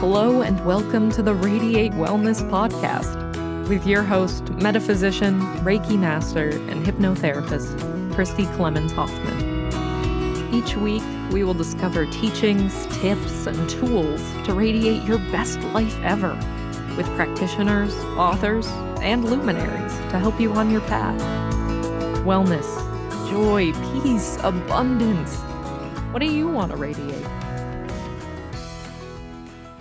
Hello and welcome to the Radiate Wellness Podcast with your host, metaphysician, Reiki Master, and hypnotherapist, Christy Clemens Hoffman. Each week, we will discover teachings, tips, and tools to radiate your best life ever with practitioners, authors, and luminaries to help you on your path. Wellness, joy, peace, abundance. What do you want to radiate?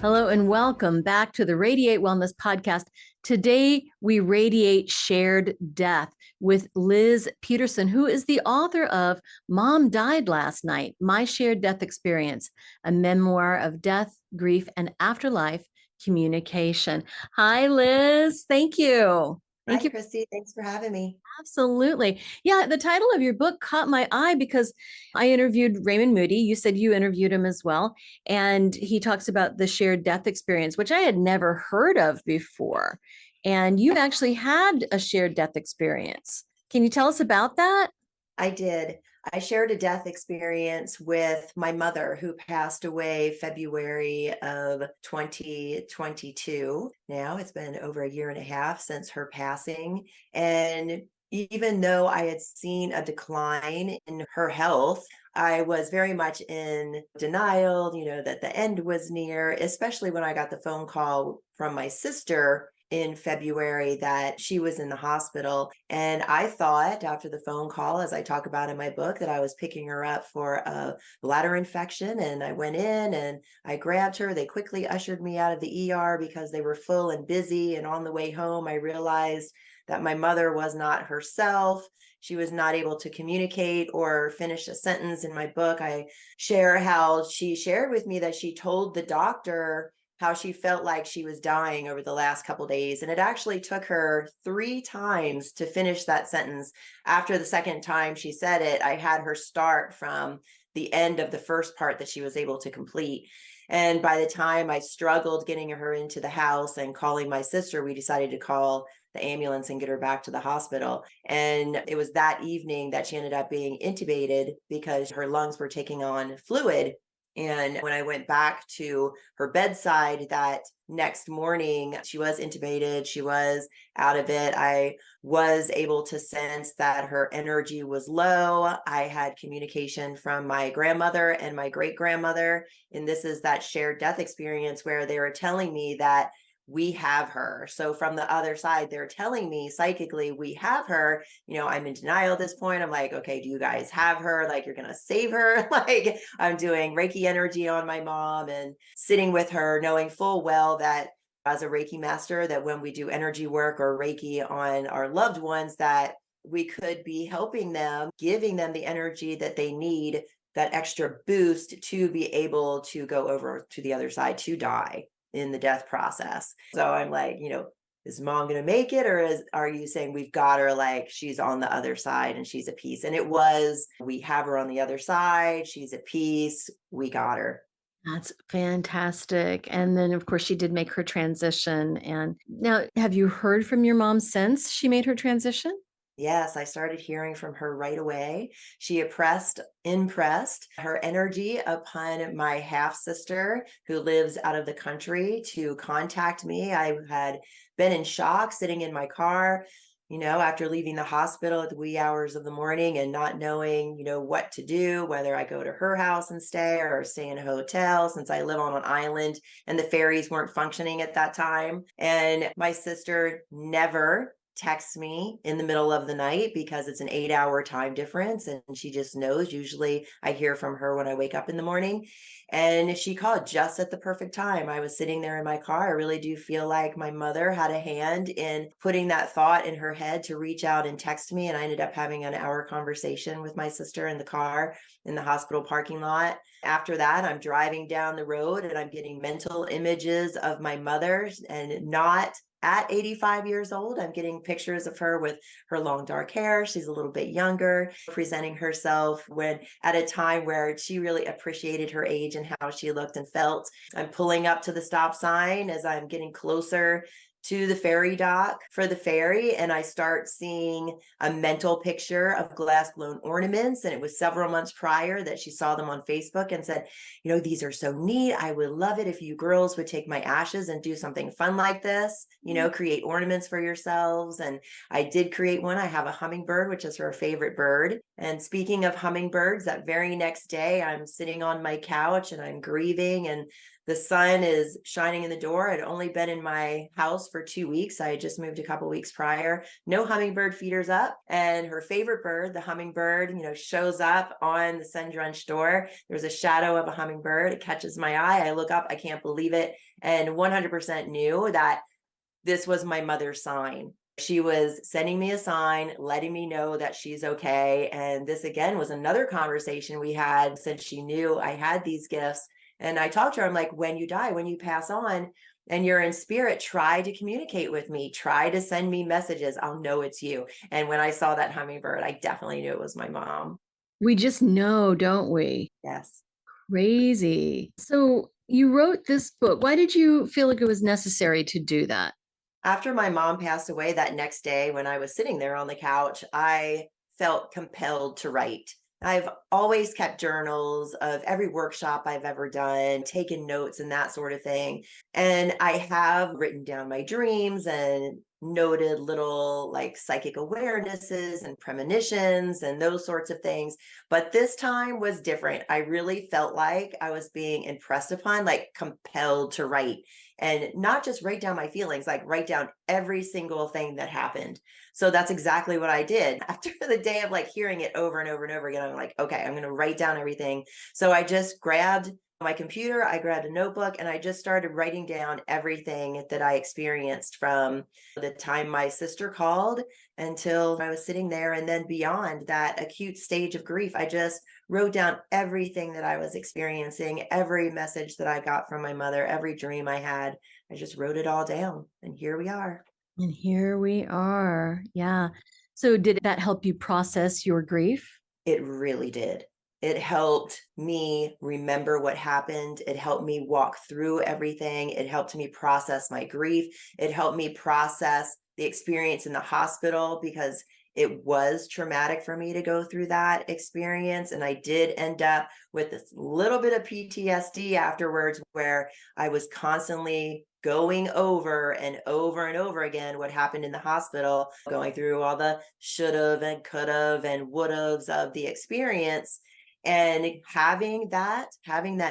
Hello and welcome back to the Radiate Wellness Podcast. Today, we radiate shared death with Liz Peterson, who is the author of Mom Died Last Night, My Shared Death Experience, a memoir of death, grief, and afterlife communication. Hi, Liz. Thank you. Hi, Christy. Thanks for having me. Absolutely. Yeah, the title of your book caught my eye because I interviewed Raymond Moody. You said you interviewed him as well. And he talks about the shared death experience, which I had never heard of before. And you actually had a shared death experience. Can you tell us about that? I did. I shared a death experience with my mother, who passed away February of 2022. Now it's been over a year and a half since her passing. And even though I had seen a decline in her health, I was very much in denial, that the end was near, especially when I got the phone call from my sister in February that she was in the hospital. And I thought after the phone call, as I talk about in my book, that I was picking her up for a bladder infection. And I went in and I grabbed her. They quickly ushered me out of the ER because they were full and busy. And on the way home, I realized that my mother was not herself. She was not able to communicate or finish a sentence. In my book, I share how she shared with me that she told the doctor how she felt like she was dying over the last couple of days. And it actually took her 3 times to finish that sentence. After the second time she said it, I had her start from the end of the first part that she was able to complete. And by the time I struggled getting her into the house and calling my sister, we decided to call the ambulance and get her back to the hospital. And it was that evening that she ended up being intubated because her lungs were taking on fluid. And when I went back to her bedside that next morning, she was intubated. She was out of it. I was able to sense that her energy was low. I had communication from my grandmother and my great grandmother. And this is that shared death experience where they were telling me that we have her. So from the other side, they're telling me psychically, we have her. I'm in denial at this point. I'm like, okay, do you guys have her? Like, you're going to save her? Like, I'm doing Reiki energy on my mom and sitting with her, knowing full well that as a Reiki master, that when we do energy work or Reiki on our loved ones, that we could be helping them, giving them the energy that they need, that extra boost to be able to go over to the other side, to die in the death process. So I'm like, is mom going to make it? Or are you saying we've got her, like she's on the other side and she's at peace? And it was, we have her on the other side. She's at peace. We got her. That's fantastic. And then, of course, she did make her transition. And now, have you heard from your mom since she made her transition? Yes, I started hearing from her right away. She impressed her energy upon my half sister who lives out of the country to contact me. I had been in shock sitting in my car, after leaving the hospital at the wee hours of the morning and not knowing, what to do, whether I go to her house and stay or stay in a hotel, since I live on an island and the ferries weren't functioning at that time. And my sister never texts me in the middle of the night because it's an 8-hour time difference. And she just knows. Usually I hear from her when I wake up in the morning. And she called just at the perfect time. I was sitting there in my car. I really do feel like my mother had a hand in putting that thought in her head to reach out and text me. And I ended up having an hour conversation with my sister in the car in the hospital parking lot. After that, I'm driving down the road and I'm getting mental images of my mother, and not at 85 years old. I'm getting pictures of her with her long dark hair. She's a little bit younger, presenting herself when at a time where she really appreciated her age and how she looked and felt. I'm pulling up to the stop sign as I'm getting closer to the ferry dock for the ferry, and I start seeing a mental picture of glass blown ornaments. And it was several months prior that she saw them on Facebook and said, these are so neat. I would love it if you girls would take my ashes and do something fun like this, create ornaments for yourselves. And I did create one. I have a hummingbird, which is her favorite bird. And speaking of hummingbirds, that very next day, I'm sitting on my couch and I'm grieving, and the sun is shining in the door. I'd only been in my house for 2 weeks. I had just moved a couple weeks prior. No hummingbird feeders up. And her favorite bird, the hummingbird, shows up on the sun-drenched door. There's a shadow of a hummingbird. It catches my eye. I look up. I can't believe it. And 100% knew that this was my mother's sign. She was sending me a sign, letting me know that she's okay. And this, again, was another conversation we had since she knew I had these gifts. And I talked to her, I'm like, when you die, when you pass on and you're in spirit, try to communicate with me, try to send me messages. I'll know it's you. And when I saw that hummingbird, I definitely knew it was my mom. We just know, don't we? Yes. Crazy. So you wrote this book. Why did you feel like it was necessary to do that? After my mom passed away that next day, when I was sitting there on the couch, I felt compelled to write. I've always kept journals of every workshop I've ever done, taken notes and that sort of thing. And I have written down my dreams and noted little like psychic awarenesses and premonitions and those sorts of things. But this time was different. I really felt like I was being impressed upon, like compelled to write, and not just write down my feelings, like write down every single thing that happened. So that's exactly what I did. After the day of like hearing it over and over and over again, I'm like, okay, I'm going to write down everything. So I just grabbed my computer, I grabbed a notebook, and I just started writing down everything that I experienced from the time my sister called until I was sitting there, and then beyond that acute stage of grief. I just wrote down everything that I was experiencing, every message that I got from my mother, every dream I had. I just wrote it all down, and here we are. And here we are. Yeah. So did that help you process your grief? It really did. It helped me remember what happened. It helped me walk through everything. It helped me process my grief. It helped me process the experience in the hospital, because it was traumatic for me to go through that experience. And I did end up with this little bit of PTSD afterwards, where I was constantly going over and over and over again what happened in the hospital, going through all the should've and could've and would'ves of the experience. And having that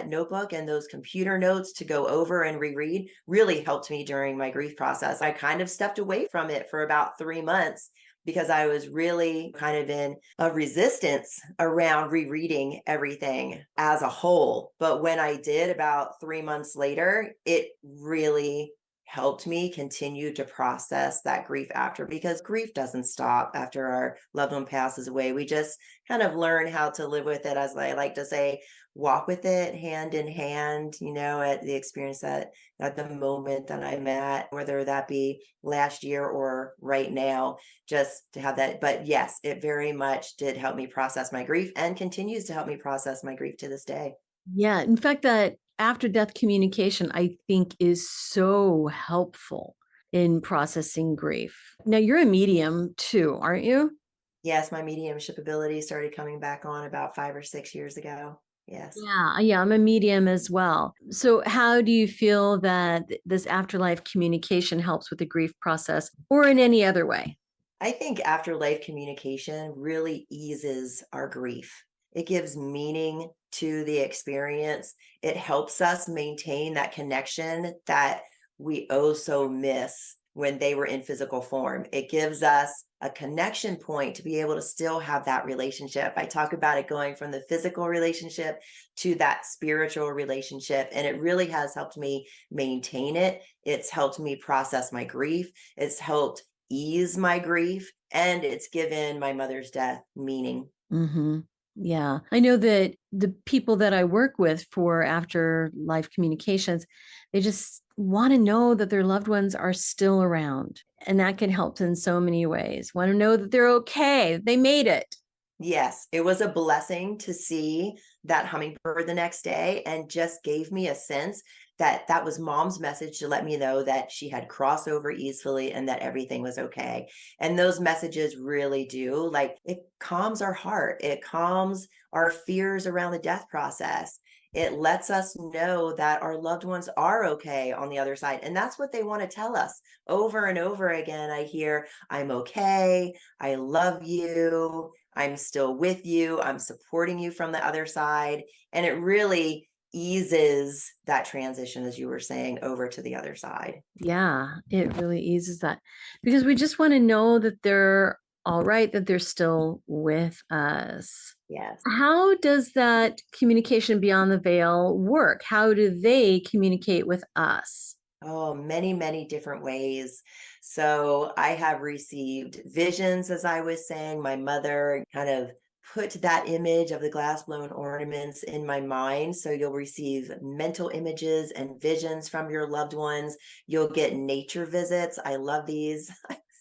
notebook and those computer notes to go over and reread really helped me during my grief process. I kind of stepped away from it for about 3 months, because I was really kind of in a resistance around rereading everything as a whole. But when I did about 3 months later, it really helped me continue to process that grief after, because grief doesn't stop after our loved one passes away. We just kind of learn how to live with it, as I like to say, walk with it hand in hand, at the experience that at the moment that I'm at, whether that be last year or right now, just to have that. But yes, it very much did help me process my grief, and continues to help me process my grief to this day. Yeah. In fact, that after death communication, I think, is so helpful in processing grief. Now, you're a medium too, aren't you? Yes, my mediumship ability started coming back on about 5 or 6 years ago. Yes. Yeah. Yeah. I'm a medium as well. So, how do you feel that this afterlife communication helps with the grief process, or in any other way? I think afterlife communication really eases our grief. It gives meaning to the experience. It helps us maintain that connection that we oh so miss when they were in physical form. It gives us a connection point to be able to still have that relationship. I talk about it going from the physical relationship to that spiritual relationship, and it really has helped me maintain it. It's helped me process my grief. It's helped ease my grief, and it's given my mother's death meaning. Mm-hmm. Yeah. I know that the people that I work with for afterlife communications, they just want to know that their loved ones are still around. And that can help in so many ways. Want to know that they're okay, they made it. Yes, it was a blessing to see that hummingbird the next day, and just gave me a sense that that was mom's message to let me know that she had crossed over easily and that everything was okay. And those messages really do, like, it calms our heart. It calms our fears around the death process. It lets us know that our loved ones are okay on the other side. And that's what they want to tell us over and over again. I hear, I'm okay. I love you. I'm still with you. I'm supporting you from the other side. And it really eases that transition, as you were saying, over to the other side. Yeah, it really eases that because we just want to know that they're all right, that they're still with us. Yes. How does that communication beyond the veil work? How do they communicate with us? Oh, many, many different ways. So I have received visions, as I was saying. My mother kind of put that image of the glass blown ornaments in my mind. So you'll receive mental images and visions from your loved ones. You'll get nature visits. I love these.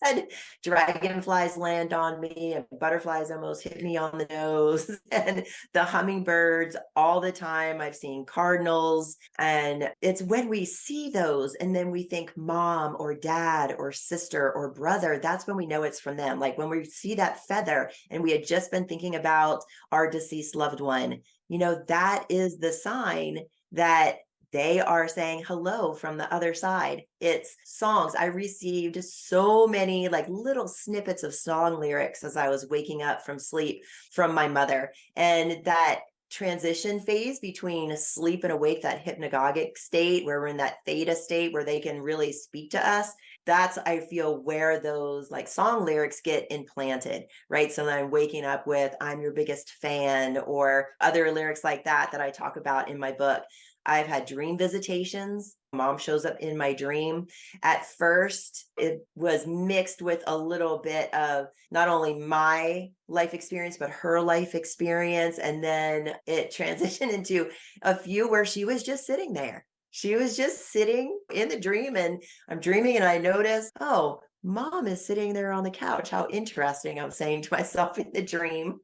Had dragonflies land on me and butterflies almost hit me on the nose and the hummingbirds all the time. I've seen cardinals, and it's when we see those and then we think mom or dad or sister or brother, that's when we know it's from them. Like when we see that feather and we had just been thinking about our deceased loved one, that is the sign that they are saying hello from the other side. It's songs. I received so many like little snippets of song lyrics as I was waking up from sleep from my mother. And that transition phase between sleep and awake, that hypnagogic state where we're in that theta state where they can really speak to us. That's, I feel, where those like song lyrics get implanted, right? So then I'm waking up with, I'm your biggest fan, or other lyrics like that I talk about in my book. I've had dream visitations. Mom shows up in my dream. At first, it was mixed with a little bit of not only my life experience, but her life experience. And then it transitioned into a few where she was just sitting there. She was just sitting in the dream, and I'm dreaming and I notice, oh, mom is sitting there on the couch. How interesting, I'm saying to myself in the dream.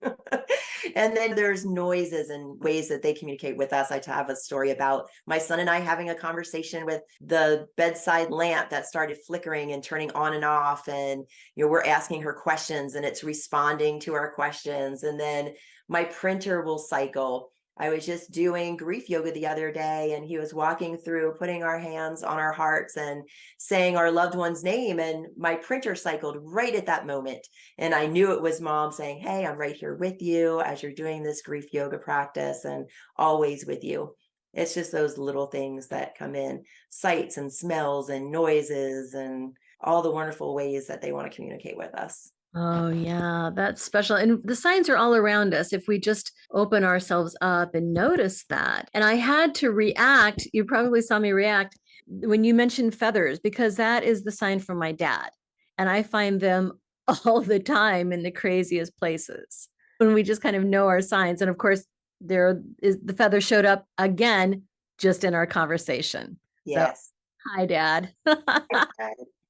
And then there's noises and ways that they communicate with us. I have a story about my son and I having a conversation with the bedside lamp that started flickering and turning on and off. And, we're asking her questions and it's responding to our questions. And then my printer will cycle. I was just doing grief yoga the other day, and he was walking through, putting our hands on our hearts and saying our loved one's name. And my printer cycled right at that moment. And I knew it was mom saying, hey, I'm right here with you as you're doing this grief yoga practice and always with you. It's just those little things that come in, sights and smells and noises and all the wonderful ways that they want to communicate with us. Oh, yeah, that's special. And the signs are all around us if we just open ourselves up and notice that. And I had to react. You probably saw me react when you mentioned feathers, because that is the sign from my dad. And I find them all the time in the craziest places when we just kind of know our signs. And of course, there is the feather showed up again just in our conversation. Yes. So, hi, Dad.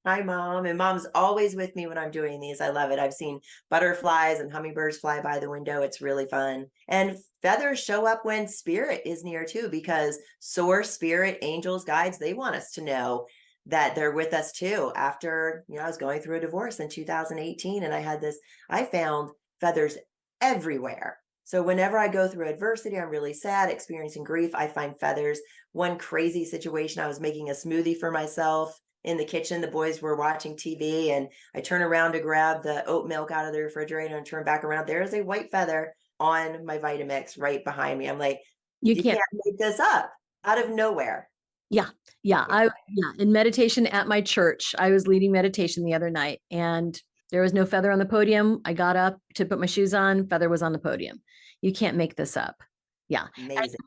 Hi, mom. And mom's always with me when I'm doing these. I love it. I've seen butterflies and hummingbirds fly by the window. It's really fun. And feathers show up when spirit is near too, because source, spirit, angels, guides, they want us to know that they're with us too. After, I was going through a divorce in 2018 and I found feathers everywhere. So whenever I go through adversity, I'm really sad, experiencing grief, I find feathers. One crazy situation, I was making a smoothie for myself in the kitchen. The boys were watching TV, and I turn around to grab the oat milk out of the refrigerator and turn back around. There's a white feather on my Vitamix right behind me. I'm like, you can't make this up out of nowhere. Yeah. In meditation at my church, I was leading meditation the other night, and there was no feather on the podium. I got up to put my shoes on. Feather was on the podium. You can't make this up. Yeah. Amazing.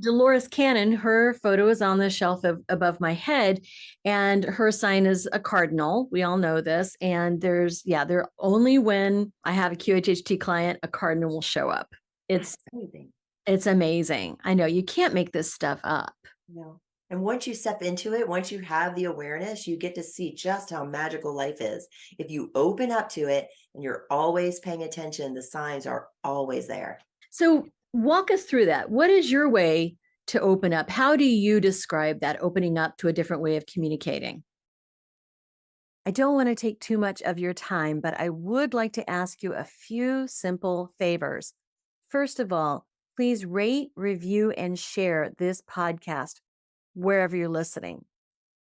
Dolores Cannon, her photo is on the shelf above my head, and her sign is a cardinal. We all know this. And there only when I have a QHHT client, a cardinal will show up. It's amazing. I know you can't make this stuff up. No. And once you step into it, once you have the awareness, you get to see just how magical life is. If you open up to it and you're always paying attention, the signs are always there. So walk us through that. What is your way to open up? How do you describe that opening up to a different way of communicating? I don't want to take too much of your time, but I would like to ask you a few simple favors. First of all, please rate, review, and share this podcast wherever you're listening.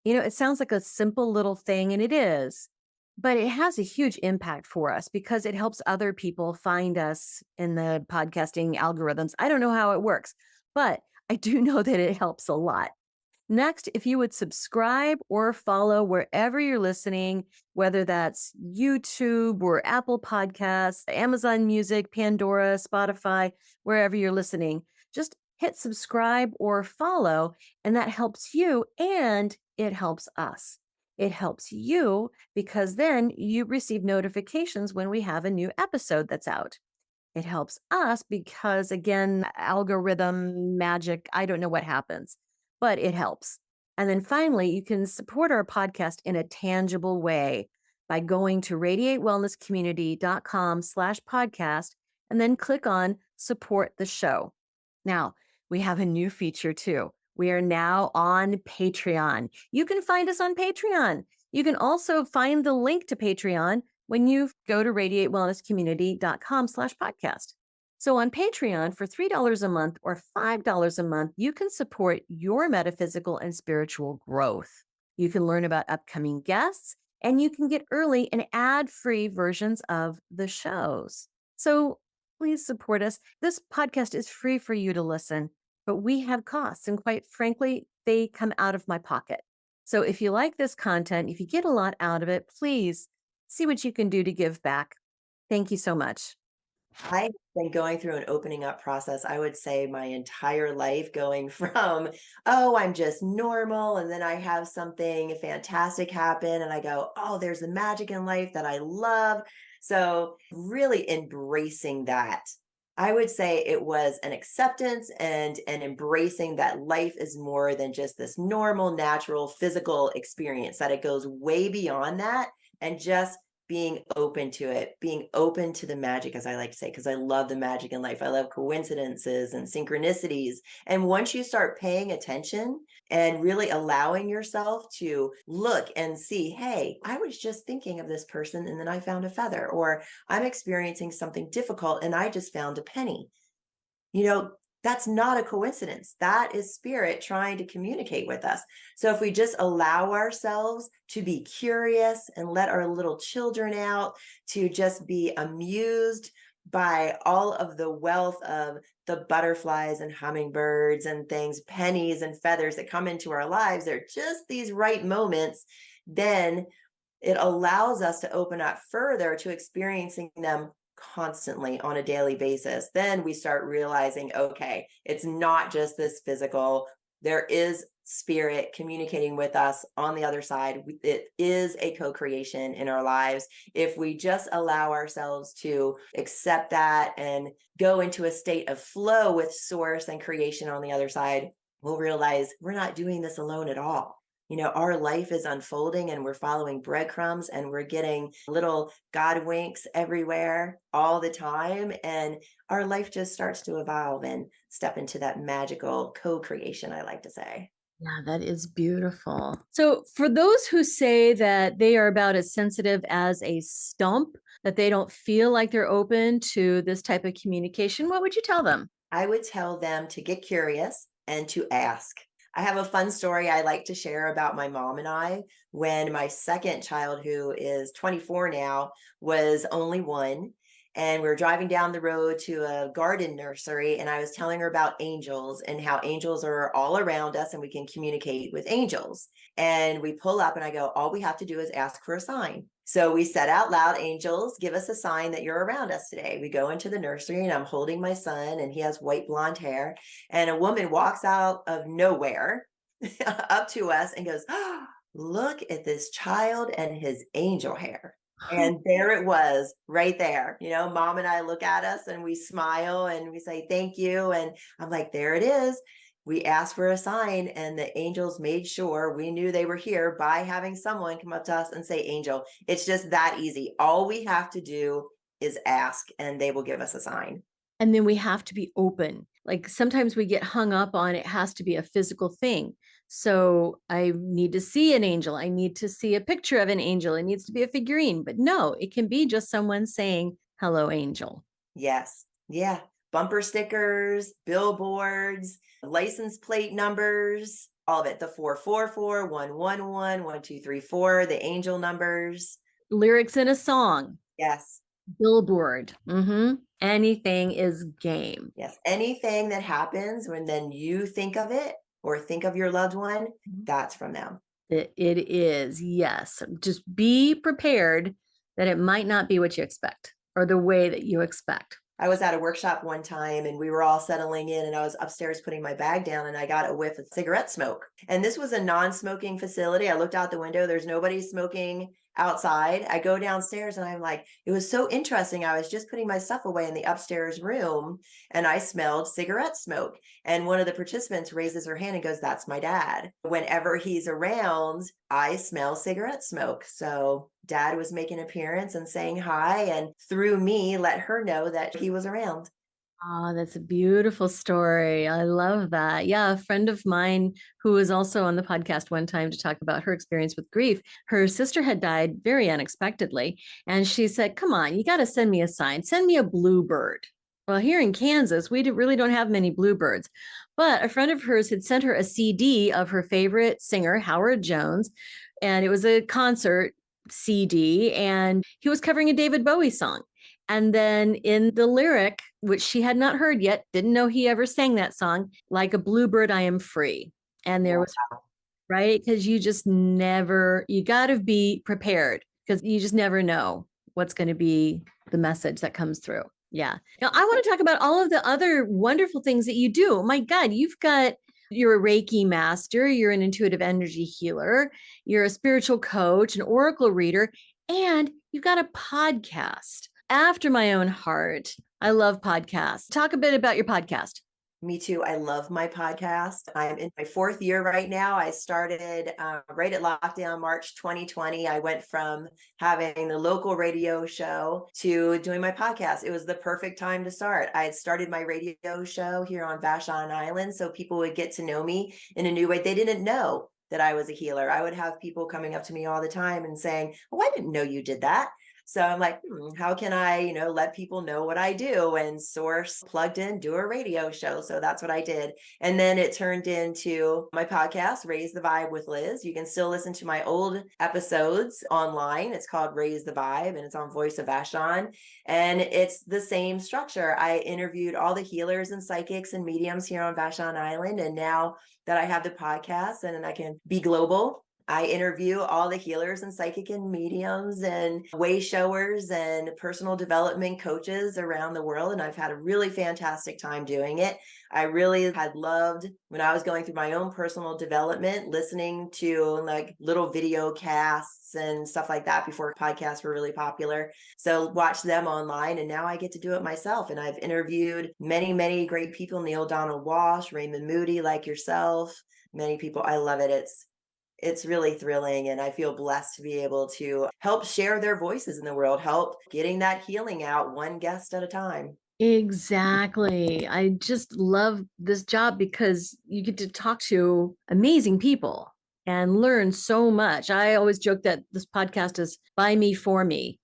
It sounds like a simple little thing, and it is, but it has a huge impact for us because it helps other people find us in the podcasting algorithms. I don't know how it works, but I do know that it helps a lot. Next, if you would subscribe or follow wherever you're listening, whether that's YouTube or Apple Podcasts, Amazon Music, Pandora, Spotify, wherever you're listening, just hit subscribe or follow, and that helps you and it helps us. It helps you because then you receive notifications when we have a new episode that's out. It helps us because, again, algorithm magic, I don't know what happens, but it helps. And then finally, you can support our podcast in a tangible way by going to radiatewellnesscommunity.com/podcast and then click on support the show. Now, we have a new feature too. We are now on Patreon. You can find us on Patreon. You can also find the link to Patreon when you go to radiatewellnesscommunity.com/podcast. So on Patreon for $3 a month or $5 a month, you can support your metaphysical and spiritual growth. You can learn about upcoming guests and you can get early and ad-free versions of the shows. So please support us. This podcast is free for you to listen, but we have costs, and quite frankly, they come out of my pocket. So if you like this content, if you get a lot out of it, please see what you can do to give back. Thank you so much. I've been going through an opening up process, I would say my entire life, going from, oh, I'm just normal. And then I have something fantastic happen and I go, oh, there's the magic in life that I love. So really embracing that. I would say it was an acceptance and an embracing that life is more than just this normal, natural, physical experience, that it goes way beyond that, and just being open to it, being open to the magic, as I like to say, because I love the magic in life. I love coincidences and synchronicities. And once you start paying attention and really allowing yourself to look and see, hey, I was just thinking of this person and then I found a feather, or I'm experiencing something difficult and I just found a penny. That's not a coincidence. That is spirit trying to communicate with us. So if we just allow ourselves to be curious and let our little children out, to just be amused by all of the wealth of the butterflies and hummingbirds and things, pennies and feathers that come into our lives, they're just these right moments, then it allows us to open up further to experiencing them constantly on a daily basis. Then we start realizing, okay, it's not just this physical. There is spirit communicating with us on the other side. It is a co-creation in our lives. If we just allow ourselves to accept that and go into a state of flow with source and creation on the other side, we'll realize we're not doing this alone at all. Our life is unfolding and we're following breadcrumbs and we're getting little God winks everywhere all the time. And our life just starts to evolve and step into that magical co-creation, I like to say. Yeah, that is beautiful. So for those who say that they are about as sensitive as a stump, that they don't feel like they're open to this type of communication, what would you tell them? I would tell them to get curious and to ask. I have a fun story I like to share about my mom and I. When my second child, who is 24 now, was only one, and we were driving down the road to a garden nursery, and I was telling her about angels and how angels are all around us and we can communicate with angels. And we pull up and I go, all we have to do is ask for a sign. So we said out loud, angels, give us a sign that you're around us today. We go into the nursery and I'm holding my son and he has white blonde hair. And a woman walks out of nowhere up to us and goes, oh, look at this child and his angel hair. And there it was right there. Mom and I look at us and we smile and we say, thank you. And I'm like, there it is. we asked for a sign, and the angels made sure we knew they were here by having someone come up to us and say angel. It's just that easy. All we have to do is ask, and they will give us a sign. And then we have to be open. Like sometimes we get hung up on it has to be a physical thing. So I need to see an angel. I need to see a picture of an angel. It needs to be a figurine. But no, it can be just someone saying, hello, angel. Yes. Yeah. Bumper stickers, billboards, license plate numbers, all of it. The 444, 111, 1234, the angel numbers. Lyrics in a song. Yes. Billboard. Anything is game. Yes. Anything that happens when then you think of it or think of your loved one, that's from them. It is. Yes. Just be prepared that it might not be what you expect or the way that you expect. I was at a workshop one time and we were all settling in, and I was upstairs putting my bag down, and I got a whiff of cigarette smoke. And this was a non-smoking facility. I looked out the window. There's nobody smoking outside. I go downstairs and I'm like, it was so interesting. I was just putting my stuff away in the upstairs room and I smelled cigarette smoke. And one of the participants raises her hand and goes, that's my dad. Whenever he's around, I smell cigarette smoke. So dad was making an appearance and saying hi, and through me, let her know that he was around. Oh, that's a beautiful story. I love that. Yeah, a friend of mine who was also on the podcast one time to talk about her experience with grief, her sister had died very unexpectedly. And she said, come on, you got to send me a sign. Send me a bluebird. Well, here in Kansas, we really don't have many bluebirds. But a friend of hers had sent her a CD of her favorite singer, Howard Jones. And it was a concert CD. And he was covering a David Bowie song. And then in the lyric, which she had not heard yet, didn't know he ever sang that song, like a bluebird, I am free. And there was, right? Because you just never, you got to be prepared because you just never know what's going to be the message that comes through. Yeah. Now, I want to talk about all of the other wonderful things that you do. My God, you're a Reiki master, you're an intuitive energy healer, you're a spiritual coach, an oracle reader, and you've got a podcast. After my own heart. I love podcasts. Talk a bit about your podcast. Me too. I love my podcast. I'm in my 4th year right now. I started right at lockdown, March 2020. I went from having the local radio show to doing my podcast. It was the perfect time to start. I had started my radio show here on Vashon Island so people would get to know me in a new way. They didn't know that I was a healer. I would have people coming up to me all the time and saying, oh, I didn't know you did that. So I'm like, how can I, let people know what I do? And Source plugged in, do a radio show. So that's what I did. And then it turned into my podcast, Raise the Vibe with Liz. You can still listen to my old episodes online. It's called Raise the Vibe, and it's on Voice of Vashon. And it's the same structure. I interviewed all the healers and psychics and mediums here on Vashon Island. And now that I have the podcast and I can be global, I interview all the healers and psychic and mediums and way showers and personal development coaches around the world. And I've had a really fantastic time doing it. I really had loved when I was going through my own personal development, listening to like little video casts and stuff like that before podcasts were really popular. So watch them online, and now I get to do it myself. And I've interviewed many, many great people, Neil Donald Walsh, Raymond Moody, like yourself, many people. I love it. It's really thrilling, and I feel blessed to be able to help share their voices in the world, help getting that healing out one guest at a time. Exactly. I just love this job because you get to talk to amazing people and learn so much. I always joke that this podcast is by me for me.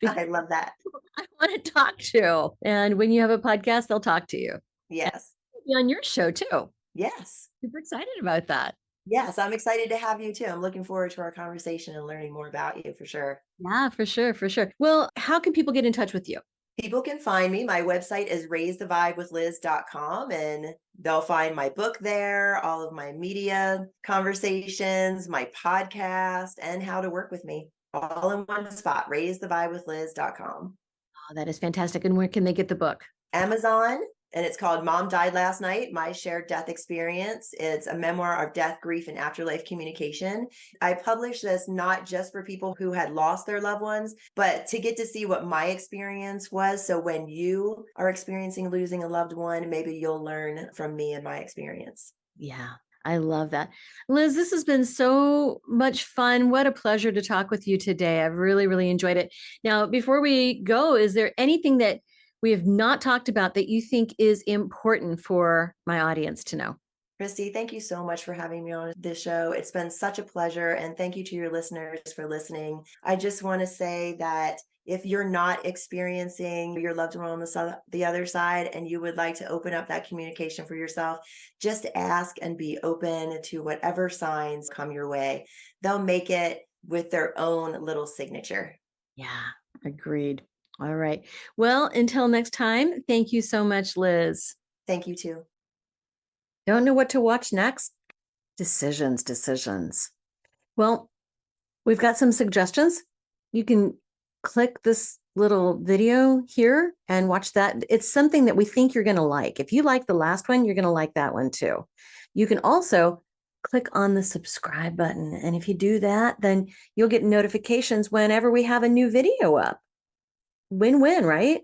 I love that. I want to talk to. And when you have a podcast, they'll talk to you. Yes. And be on your show too. Yes. Super excited about that. Yes, I'm excited to have you too. I'm looking forward to our conversation and learning more about you for sure. Yeah, for sure. For sure. Well, how can people get in touch with you? People can find me. My website is raisethevibewithliz.com, and they'll find my book there, all of my media conversations, my podcast, and how to work with me all in one spot, raisethevibewithliz.com. Oh, that is fantastic. And where can they get the book? Amazon and it's called Mom Died Last Night, My Shared Death Experience. It's a memoir of death, grief, and afterlife communication. I published this not just for people who had lost their loved ones, but to get to see what my experience was. So when you are experiencing losing a loved one, maybe you'll learn from me and my experience. Yeah, I love that. Liz, this has been so much fun. What a pleasure to talk with you today. I've really, really enjoyed it. Now, before we go, is there anything that we have not talked about that you think is important for my audience to know? Christy, thank you so much for having me on this show. It's been such a pleasure. And thank you to your listeners for listening. I just want to say that if you're not experiencing your loved one on the other side and you would like to open up that communication for yourself, just ask and be open to whatever signs come your way. They'll make it with their own little signature. Yeah, agreed. All right. Well, until next time, thank you so much, Liz. Thank you too. Don't know what to watch next? Decisions. Well, we've got some suggestions. You can click this little video here and watch that. It's something that we think you're going to like. If you like the last one, you're going to like that one too. You can also click on the subscribe button. And if you do that, then you'll get notifications whenever we have a new video up. Win-win, right?